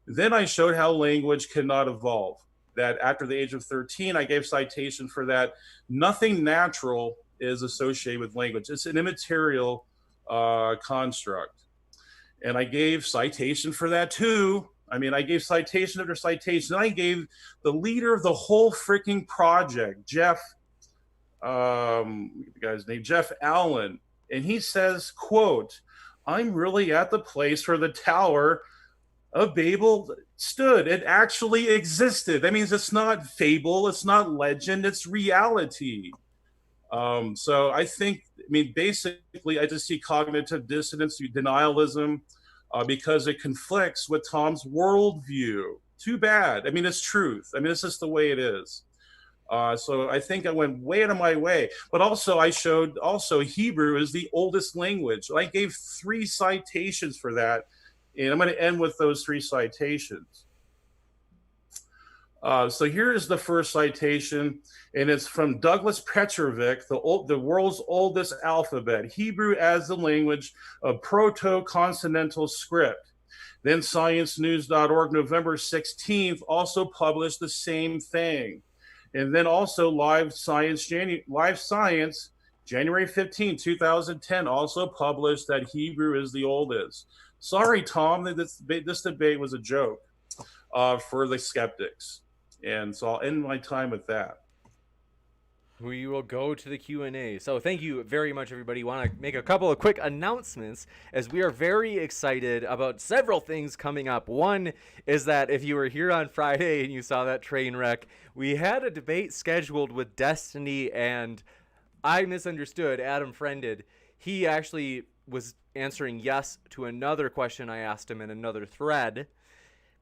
Speaker 2: Then I showed how language cannot evolve, that after the age of 13, I gave citation for that. Nothing natural is associated with language. It's an immaterial construct. And I gave citation for that too. I mean, I gave citation after citation. I gave the leader of the whole freaking project, Jeff, the guy's name, Jeff Allen. And he says, quote, I'm really at the place where the Tower of Babel stood. It actually existed. That means it's not fable. It's not legend. It's reality. So I think, basically, I just see cognitive dissonance, denialism, because it conflicts with Tom's worldview. Too bad. It's truth. It's just the way it is. So I think I went way out of my way. But also I showed Hebrew is the oldest language. I gave 3 citations for that. And I'm going to end with those 3 citations. So here is the first citation, and it's from Douglas Petrovic, the world's oldest alphabet, Hebrew as the language of Proto-Consonantal script. Then ScienceNews.org, November 16th, also published the same thing. And then also Live Science, January 15, 2010, also published that Hebrew is the oldest. Sorry, Tom, this debate was a joke for the skeptics. And so I'll end my time with that.
Speaker 1: We will go to the Q&A. So thank you very much, everybody. Want to make a couple of quick announcements as we are very excited about several things coming up. One is that if you were here on Friday and you saw that train wreck, we had a debate scheduled with Destiny, and I misunderstood. Adam Friended. He actually was answering yes to another question I asked him in another thread,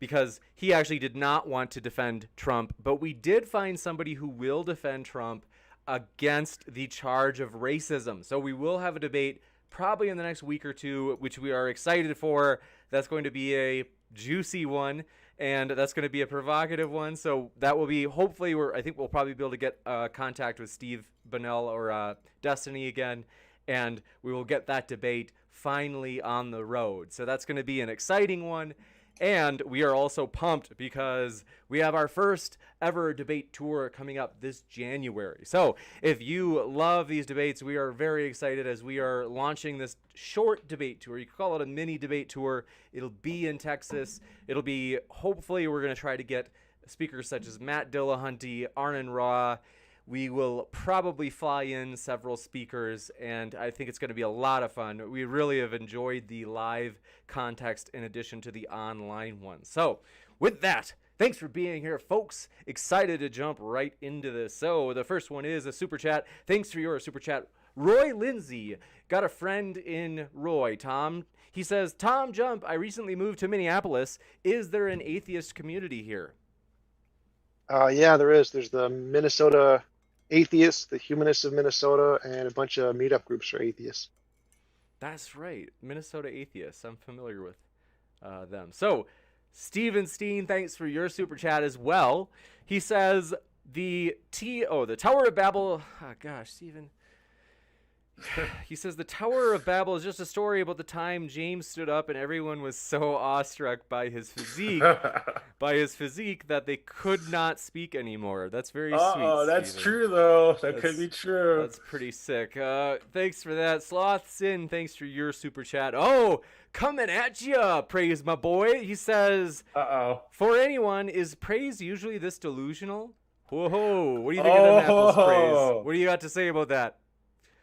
Speaker 1: because he actually did not want to defend Trump, but we did find somebody who will defend Trump against the charge of racism. So we will have a debate probably in the next week or two, which we are excited for. That's going to be a juicy one, and that's going to be a provocative one. So that will be, hopefully, I think we'll probably be able to get contact with Steve Bunnell or Destiny again, and we will get that debate finally on the road. So that's going to be an exciting one. And we are also pumped because we have our first ever debate tour coming up this January. So if you love these debates, we are very excited as we are launching this short debate tour. You could call it a mini debate tour. It'll be in Texas. It'll be, hopefully, we're going to try to get speakers such as Matt Dillahunty, Arnon Raw. We will probably fly in several speakers, and I think it's going to be a lot of fun. We really have enjoyed the live context in addition to the online one. So, with that, thanks for being here, folks. Excited to jump right into this. So, the first one is a super chat. Thanks for your super chat. Roy Lindsay, got a friend in Roy, Tom. He says, Tom Jump, I recently moved to Minneapolis. Is there an atheist community here?
Speaker 3: Yeah, there is. There's the Minnesota Atheists, the Humanists of Minnesota, and a bunch of meetup groups for atheists.
Speaker 1: That's right. Minnesota Atheists. I'm familiar with them. So, Steven Steen, thanks for your super chat as well. He says the Tower of Babel. Oh, gosh, Steven. He says the Tower of Babel is just a story about the time James stood up and everyone was so awestruck by his physique, that they could not speak anymore. That's very sweet. Oh,
Speaker 2: that's
Speaker 1: Steven.
Speaker 2: True though. That could be true.
Speaker 1: That's pretty sick. Thanks for that, Sloth Sin. Thanks for your super chat. Oh, coming at ya, praise my boy. He says, for anyone, is praise usually this delusional? Whoa, what do you think of them apples, praise? What do you got to say about that?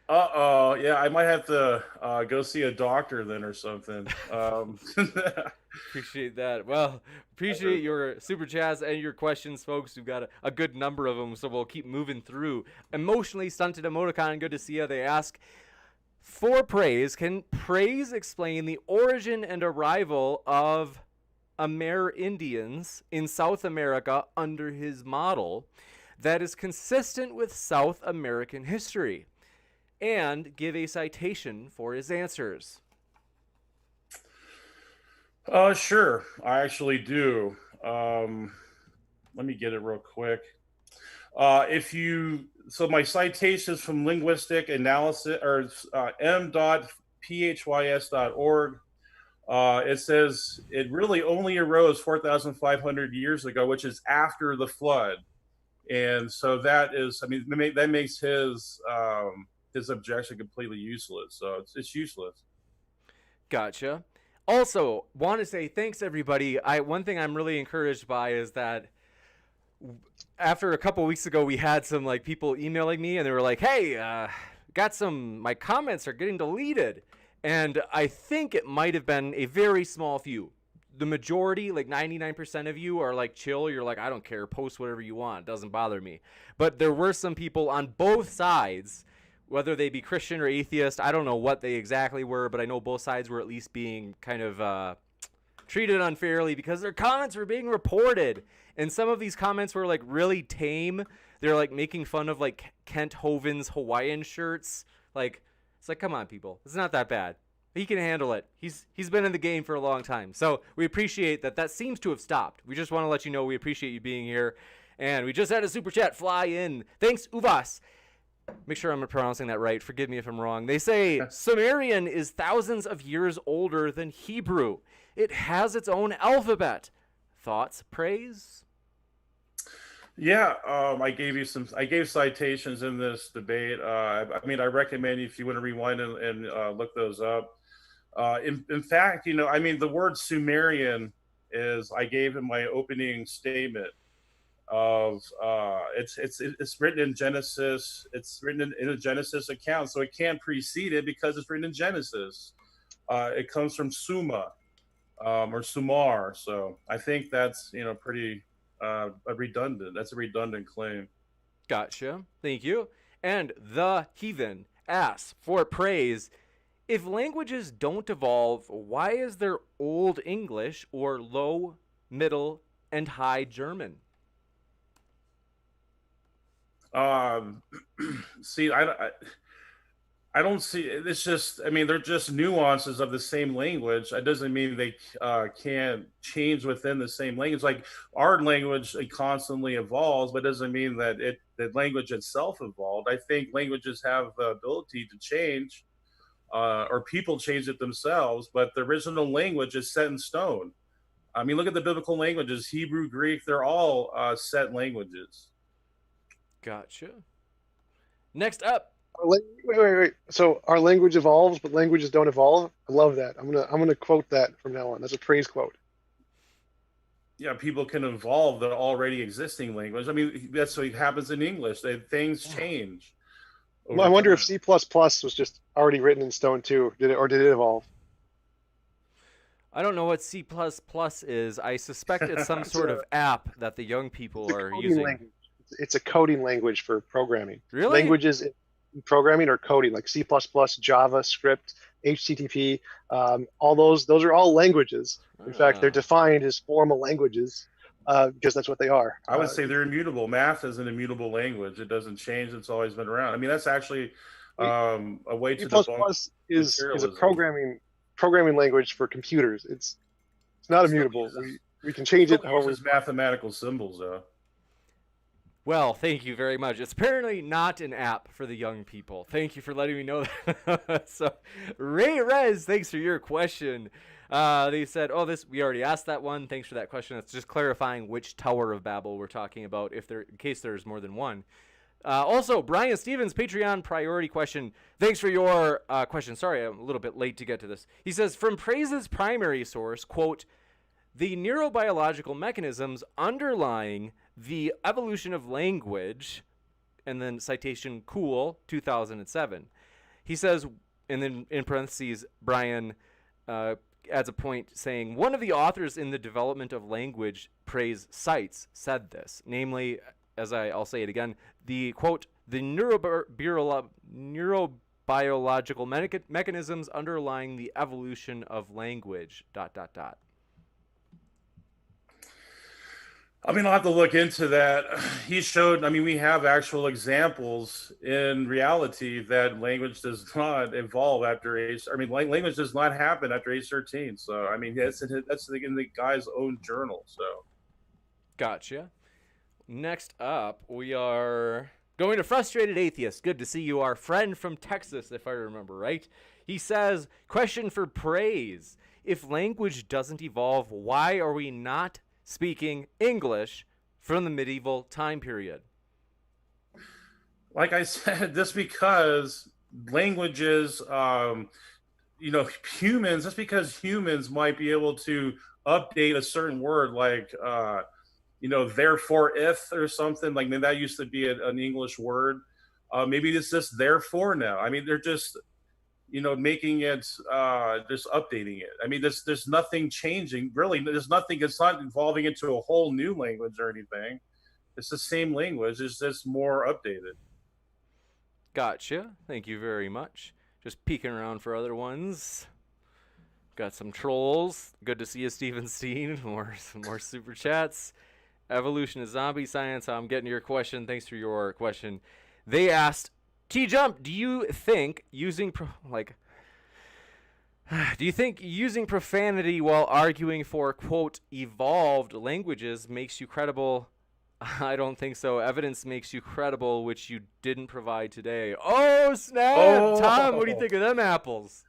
Speaker 2: Yeah, I might have to go see a doctor then or something.
Speaker 1: Appreciate that. Well, appreciate your super chats and your questions, folks. We've got a good number of them, so we'll keep moving through. Emotionally Stunted Emoticon, good to see you. They ask, for praise, can praise explain the origin and arrival of Amerindians in South America under his model that is consistent with South American history? And give a citation for his answers.
Speaker 2: Sure. I actually do. Let me get it real quick. So my citation is from Linguistic Analysis, or m.phys.org. It says it really only arose 4,500 years ago, which is after the flood. And so that makes his objection completely useless. So it's useless.
Speaker 1: Gotcha. Also, want to say thanks, everybody. One thing I'm really encouraged by is that after a couple weeks ago, we had some people emailing me, and they were like, "Hey, my comments are getting deleted," and I think it might have been a very small few. The majority, 99% of you, are chill. You're I don't care. Post whatever you want. It doesn't bother me. But there were some people on both sides, whether they be Christian or atheist. I don't know what they exactly were, but I know both sides were at least being kind of treated unfairly because their comments were being reported. And some of these comments were really tame. They're making fun of Kent Hovind's Hawaiian shirts. It's come on, people. It's not that bad. He can handle it. He's been in the game for a long time. So we appreciate that. That seems to have stopped. We just want to let you know we appreciate you being here. And we just had a super chat fly in. Thanks, Uvas. Make sure I'm pronouncing that right. Forgive me if I'm wrong. They say Sumerian is thousands of years older than Hebrew. It has its own alphabet. Thoughts, praise?
Speaker 2: Yeah, I gave citations in this debate. I recommend if you want to rewind and look those up. In fact, the word Sumerian is, I gave in my opening statement of it's written in Genesis. It's written in a Genesis account, so it can't precede it because it's written in Genesis. It comes from Suma or Sumar. So I think that's pretty redundant. That's a redundant claim.
Speaker 1: Gotcha. Thank you. And the Heathen asks for praise. If languages don't evolve, why is there Old English or Low, Middle, and High German?
Speaker 2: See, I don't see. It's just, they're just nuances of the same language. That doesn't mean they can't change within the same language. Our language, it constantly evolves, but it doesn't mean that the language itself evolved. I think languages have the ability to change. or people changed it themselves, but the original language is set in stone. I mean, look at the biblical languages: Hebrew, Greek. They're all set languages.
Speaker 1: Gotcha. Next up.
Speaker 3: Wait. So our language evolves, but languages don't evolve. I love that. I'm gonna quote that from now on. That's a praise quote.
Speaker 2: Yeah, people can evolve the already existing language. I mean, that's what happens in English. Things change.
Speaker 3: Well, I wonder if C++ was just already written in stone too. Did it evolve?
Speaker 1: I don't know what C++ is. I suspect it's some sort of app that the young people are using.
Speaker 3: Language. It's a coding language for programming.
Speaker 1: Really?
Speaker 3: Languages in programming or coding, like C++, JavaScript, HTTP, all those are all languages. In fact, they're defined as formal languages because that's what they are.
Speaker 2: I would say they're immutable. Math is an immutable language. It doesn't change. It's always been around. I mean, that's actually a way to
Speaker 3: debunk is a programming language for computers. It's not immutable. We can change it however.
Speaker 2: It's mathematical symbols, though.
Speaker 1: Well, thank you very much. It's apparently not an app for the young people. Thank you for letting me know that. So, Ray Rez, thanks for your question. They said, we already asked that one. Thanks for that question. It's just clarifying which Tower of Babel we're talking about, in case there's more than one. Also, Brian Stevens, Patreon priority question. Thanks for your question. Sorry, I'm a little bit late to get to this. He says, from Praise's primary source, quote, the neurobiological mechanisms underlying the evolution of language, and then citation Cool, 2007. He says, and then in parentheses, Brian adds a point saying, one of the authors in the development of language, Praise cites, said this, namely, I'll say it again, the quote, the neurobiological mechanisms underlying the evolution of language, ...
Speaker 2: I mean, I'll have to look into that. He showed, I mean, we have actual examples in reality that language does not evolve after age. I mean, language does not happen after age 13. So, I mean, that's in the guy's own journal. So,
Speaker 1: gotcha. Next up, we are going to Frustrated Atheist. Good to see you, our friend from Texas, if I remember right. He says, question for Praise. If language doesn't evolve, why are we not speaking English from the medieval time period?
Speaker 2: Like I said, just because languages, humans, just because humans might be able to update a certain word, like, therefore, if or something, like maybe that used to be an English word. Maybe it's just therefore now. I mean, they're just, making it, just updating it. I mean, there's nothing changing, really. There's nothing, it's not evolving into a whole new language or anything. It's the same language, it's just more updated.
Speaker 1: Gotcha. Thank you very much. Just peeking around for other ones. Got some trolls. Good to see you, Stephen Steen. Some more super chats. Evolution is zombie science. I'm getting to your question. Thanks for your question. They asked, TJump, do you think using profanity while arguing for, quote, evolved languages makes you credible? I don't think so. Evidence makes you credible, which you didn't provide today. Oh, snap! Oh. Tom, what do you think of them apples?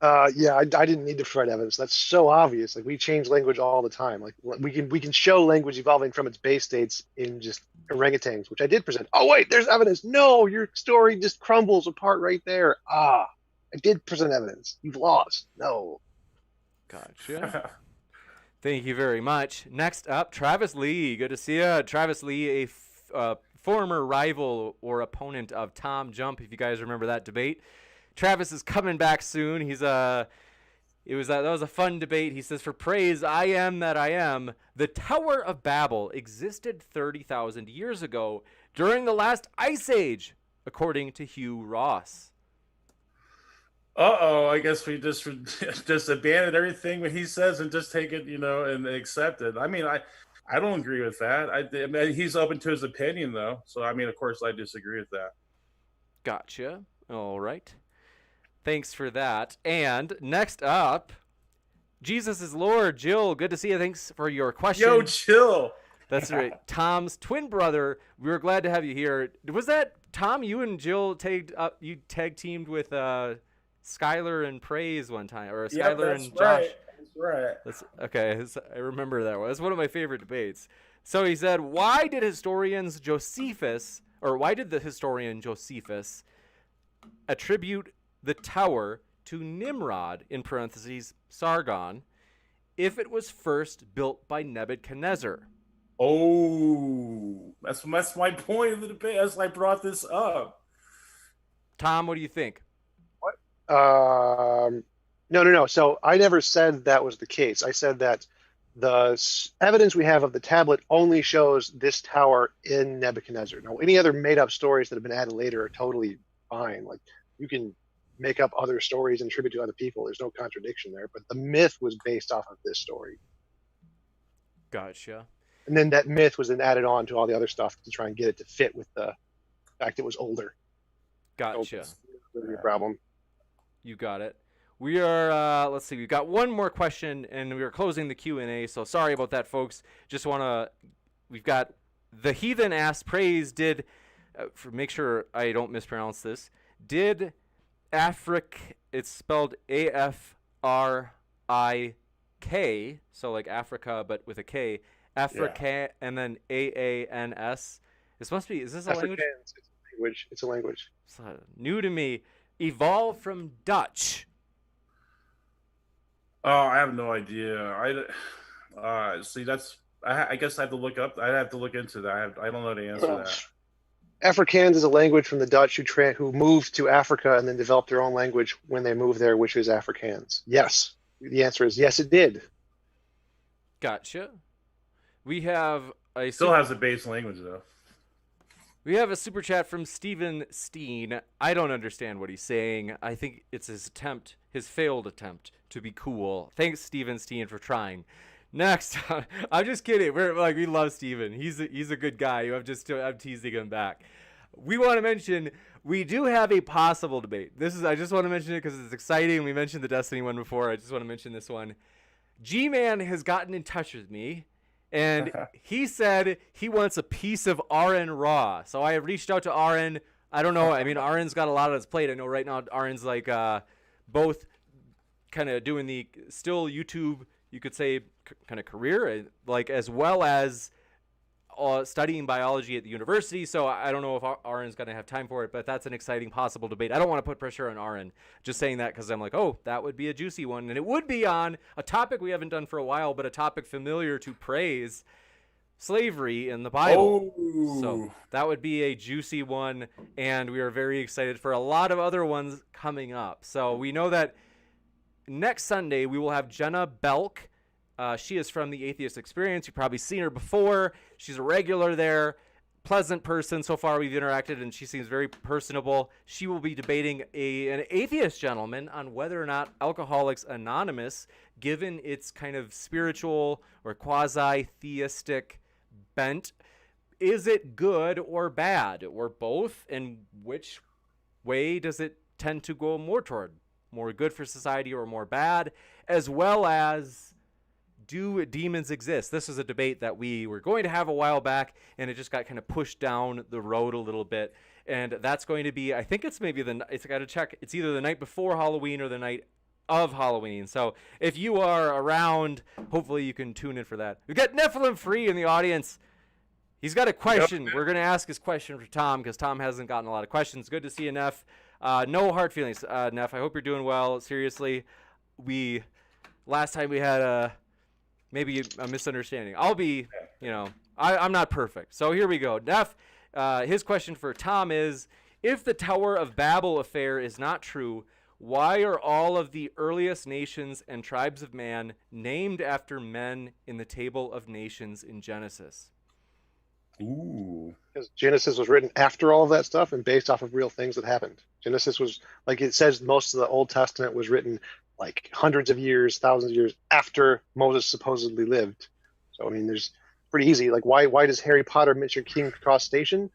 Speaker 3: Yeah, I didn't need to provide evidence. That's so obvious. Like, we change language all the time. Like, we can show language evolving from its base states in just orangutans, which I did present. Oh wait, there's evidence. No, your story just crumbles apart right there. I did present evidence. You've lost. No.
Speaker 1: Gotcha. Thank you very much. Next up, Travis Lee. Good to see you, Travis Lee, a former rival or opponent of Tom Jump. If you guys remember that debate. Travis is coming back soon. That was a fun debate. He says, for Praise, I am that I am. The Tower of Babel existed 30,000 years ago during the last ice age, according to Hugh Ross.
Speaker 2: I guess we just abandon everything what he says and just take it, and accept it. I mean, I don't agree with that. I mean, he's open to his opinion, though. So, I mean, of course, I disagree with that.
Speaker 1: Gotcha. All right. Thanks for that. And next up, Jesus is Lord. Jill, good to see you. Thanks for your question.
Speaker 2: Yo, Jill.
Speaker 1: That's right. Tom's twin brother. We were glad to have you here. Was that Tom, you and Jill tag teamed with Skylar and Praise one time, or
Speaker 2: Yep,
Speaker 1: Skylar
Speaker 2: that's
Speaker 1: and Josh.
Speaker 2: right. That's right.
Speaker 1: That's okay. I remember that one. That's one of my favorite debates. So he said, why did the historian Josephus attribute the tower to Nimrod, in parentheses, Sargon, if it was first built by Nebuchadnezzar?
Speaker 2: Oh, that's my point of the debate. That's why I brought this up.
Speaker 1: Tom, what do you think?
Speaker 3: No. So I never said that was the case. I said that the evidence we have of the tablet only shows this tower in Nebuchadnezzar. Now, any other made-up stories that have been added later are totally fine. Like, you can make up other stories and attribute to other people. There's no contradiction there. But the myth was based off of this story.
Speaker 1: Gotcha.
Speaker 3: And then that myth was then added on to all the other stuff to try and get it to fit with the fact it was older.
Speaker 1: Gotcha.
Speaker 3: So it's a problem.
Speaker 1: You got it. We are, let's see, we've got one more question, and we are closing the Q&A, so sorry about that, folks. We've got the Heathen asked, Praise did, make sure I don't mispronounce this, did it's spelled A-F-R-I-K, so like Africa, but with a K, Africa, and then A-A-N-S. This must be, is this a language?
Speaker 3: It's a language.
Speaker 1: It's new to me. Evolved from Dutch.
Speaker 2: Oh, I have no idea. See, I guess I have to look up. I have to look into that. I don't know the answer to that.
Speaker 3: Afrikaans is a language from the Dutch who moved to Africa and then developed their own language when they moved there, which is Afrikaans. Yes. The answer is yes, it did.
Speaker 1: Gotcha. We have
Speaker 2: still has a base language though.
Speaker 1: We have a super chat from Steven Steen. I don't understand what he's saying. I think it's his failed attempt to be cool. Thanks, Steven Steen, for trying. Next, I'm just kidding. We love Steven. He's a good guy. I'm teasing him back. We want to mention we do have a possible debate. I just want to mention it because it's exciting. We mentioned the Destiny one before. I just want to mention this one. G-Man has gotten in touch with me. And he said he wants a piece of Aaron Raw. So I have reached out to Aaron. I don't know. I mean, Aaron's got a lot on his plate. I know right now Aaron's like both kind of doing the still YouTube, you could say, kind of career, like as well as studying biology at the university. So I don't know if Aaron's going to have time for it, but that's an exciting possible debate. I don't want to put pressure on Aaron. Just saying that because I'm like, oh, that would be a juicy one. And it would be on a topic we haven't done for a while, but a topic familiar to Praise, slavery in the Bible.
Speaker 2: Oh.
Speaker 1: So that would be a juicy one. And we are very excited for a lot of other ones coming up. So we know that next Sunday we will have Jenna Belk. She is from the Atheist Experience. You've probably seen her before. She's a regular there. Pleasant person. So far we've interacted, and she seems very personable. She will be debating an atheist gentleman on whether or not Alcoholics Anonymous, given its kind of spiritual or quasi-theistic bent, is it good or bad or both? And which way does it tend to go more toward? More good for society or more bad? As well as, do demons exist? This is a debate that we were going to have a while back, and it just got kind of pushed down the road a little bit. And that's going to be, I think it's maybe it's got to check. It's either the night before Halloween or the night of Halloween. So if you are around, hopefully you can tune in for that. We've got Nephilim Free in the audience. He's got a question. Yep. We're going to ask his question for Tom because Tom hasn't gotten a lot of questions. Good to see you, Neph. No hard feelings, Neph. I hope you're doing well. Seriously, last time we had maybe a misunderstanding. I'll be, I'm not perfect. So here we go. Neph, his question for Tom is, if the Tower of Babel affair is not true, why are all of the earliest nations and tribes of man named after men in the Table of Nations in Genesis?
Speaker 2: Ooh.
Speaker 3: Because Genesis was written after all of that stuff and based off of real things that happened. Genesis was, like it says, most of the Old Testament was written like hundreds of years, thousands of years after Moses supposedly lived. So, I mean, there's pretty easy. Like, why does Harry Potter mention King Cross Station?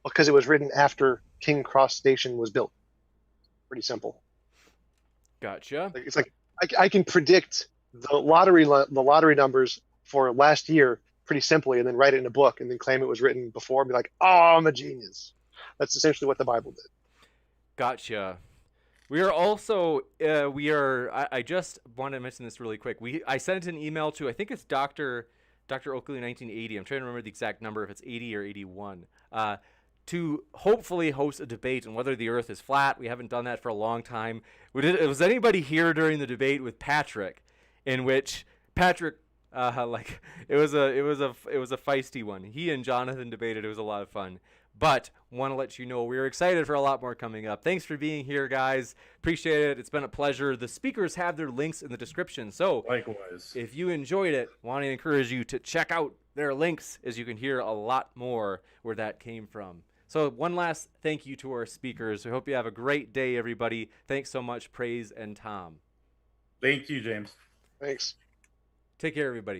Speaker 3: Because it was written after King Cross Station was built. Pretty simple.
Speaker 1: Gotcha.
Speaker 3: It's like I can predict the lottery numbers for last year pretty simply, and then write it in a book, and then claim it was written before, and be like, "Oh, I'm a genius." That's essentially what the Bible did.
Speaker 1: Gotcha. We are also I just want to mention this really quick. I sent an email to, I think it's Dr. Oakley 1980. I'm trying to remember the exact number, if it's 80 or 81. To hopefully host a debate on whether the Earth is flat. We haven't done that for a long time. Was anybody here during the debate with Patrick, in which Patrick, it was a feisty one. He and Jonathan debated. It was a lot of fun. But want to let you know we're excited for a lot more coming up. Thanks for being here, guys. Appreciate it. It's been a pleasure. The speakers have their links in the description. So
Speaker 2: Likewise.
Speaker 1: if you enjoyed it, want to encourage you to check out their links, as you can hear a lot more where that came from. So one last thank you to our speakers. We hope you have a great day, everybody. Thanks so much, Praise and Tom.
Speaker 2: Thank you, James.
Speaker 3: Thanks.
Speaker 1: Take care, everybody.